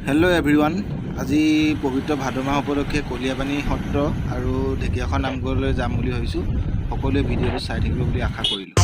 Hello' everyone. আজি পবিত্ৰ ভাদ মাহ উপলক্ষে কলীয়াপানী সত্ৰ আৰু ঢেকীয়াখোৱা নামঘৰলৈ যাম বুলি ভাবিছোঁ। সকলোৱে ভিডিঅ'টো চাই থাকিব বুলি আশা কৰিলোঁ।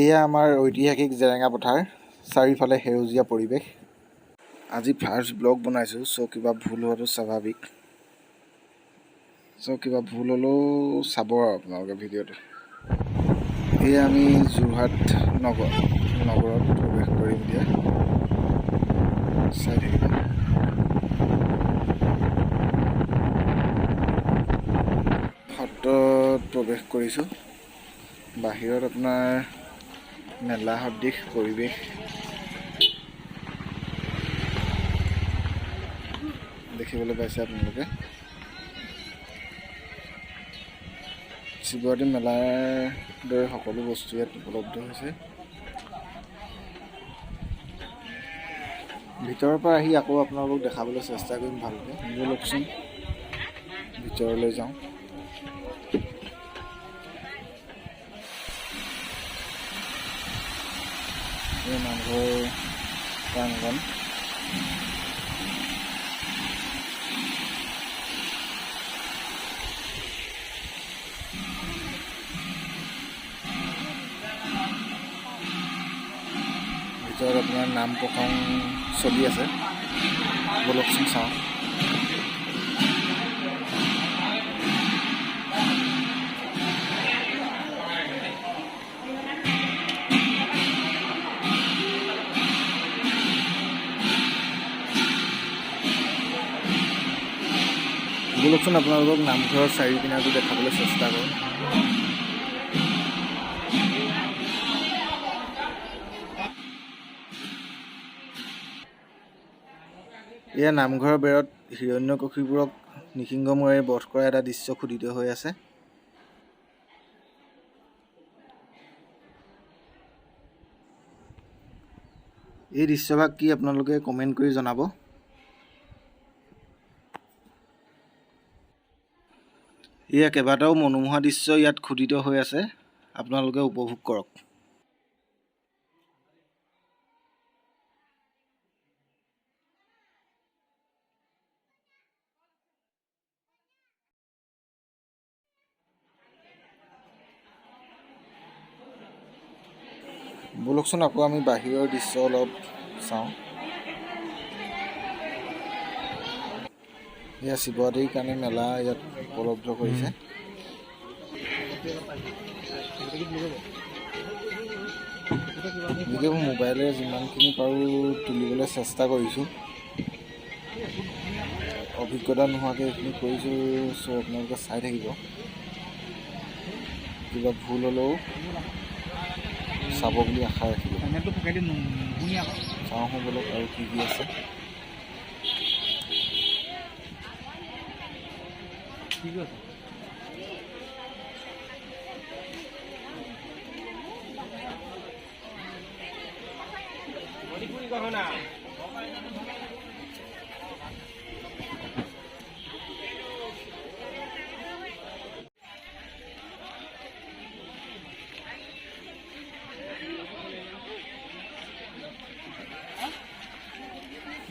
এয়া আমাৰ ঐতিহাসিক জেৰেঙা পথাৰ, চাৰিওফালে সেউজীয়া পৰিৱেশ। আজি ফাৰ্ষ্ট ব্লগ বনাইছোঁ, চ' কিবা ভুল হোৱাটো স্বাভাৱিক। চ' কিবা ভুল হ'লেও চাব আৰু আপোনালোকে ভিডিঅ'টো। এয়া আমি যোৰহাট নগৰত প্ৰৱেশ কৰিম এতিয়া, চাই থাকিব। সত্ৰত প্ৰৱেশ কৰিছোঁ। বাহিৰত আপোনাৰ মেলা সদৃশ পৰিৱেশ দেখিবলৈ পাইছে আপোনালোকে। শিৱৰাত্ৰি মেলাৰ দৰে সকলো বস্তু ইয়াত উপলব্ধ হৈছে। ভিতৰৰ পৰা আহি আকৌ আপোনালোকক দেখাবলৈ চেষ্টা কৰিম ভালকৈ। ব'লকচোন ভিতৰলৈ যাওঁ। এই নামঘৰ প্ৰাংগণ। ভিতৰত আপোনাৰ নাম প্ৰসংগ চলি আছে, ব'লকচোন চাওঁ। ব'লকচোন আপোনালোকক নামঘৰৰ চাৰি কিনাৰটো দেখাবলৈ চেষ্টা কৰোঁ। এয়া নামঘৰৰ বেৰত হিৰণ্যকশিপুৰক নৃসিংহমূৰাৰীয়ে বধ কৰা এটা দৃশ্য খোদিত হৈ আছে। এই দৃশ্যভাগ কি আপোনালোকে কমেণ্ট কৰি জনাব। এয়া কেইবাটাও মনোমোহা দৃশ্য ইয়াত খোদিত হৈ আছে, আপোনালোকে উপভোগ কৰক। ব'লকচোন আকৌ আমি বাহিৰৰ দৃশ্য অলপ চাওঁ। এয়া শিৱৰাত্ৰিৰ কাৰণে মেলা ইয়াত উপলব্ধ কৰিছে। ভিডিঅ'বোৰ মোবাইলেৰে যিমানখিনি পাৰোঁ তুলিবলৈ চেষ্টা কৰিছোঁ। অভিজ্ঞতা নোহোৱাকৈ এইখিনি কৰিছোঁ, চ' আপোনালোকে চাই থাকিব। কিবা ভুল হ'লেও চাব বুলি আশা ৰাখিলোঁ। চাওঁ ব'লক আৰু কি কি আছে।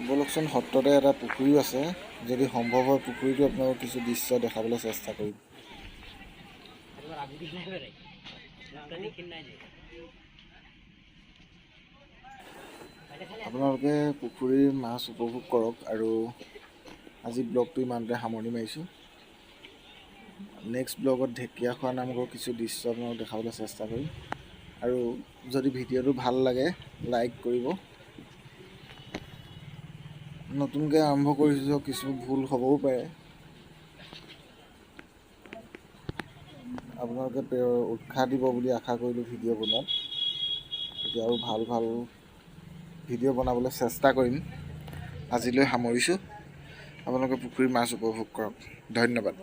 ব'লকচোন সত্ৰতে এটা পুখুৰীও আছে, যদি সম্ভৱ হয় পুখুৰীটো আপোনালোকক কিছু দৃশ্য দেখাবলৈ চেষ্টা কৰিম। আপোনালোকে পুখুৰীৰ মাছ উপভোগ কৰক আৰু আজি ব্লগটো ইমানতে সামৰণি মাৰিছোঁ। নেক্সট ব্লগত ঢেকীয়াখোৱা নামৰ কিছু দৃশ্য আপোনালোকক দেখাবলৈ চেষ্টা কৰিম। আৰু যদি ভিডিঅ'টো ভাল লাগে লাইক কৰিব। নতুনকৈ আৰম্ভ কৰিছোঁ, কিছু ভুল হ'বও পাৰে। আপোনালোকে উৎসাহ দিব বুলি আশা কৰিলোঁ ভিডিঅ' বনোৱাত। এতিয়া আৰু ভাল ভাল ভিডিঅ' বনাবলৈ চেষ্টা কৰিম। আজিলৈ সামৰিছোঁ। আপোনালোকে পুখুৰীৰ মাছ উপভোগ কৰক। ধন্যবাদ।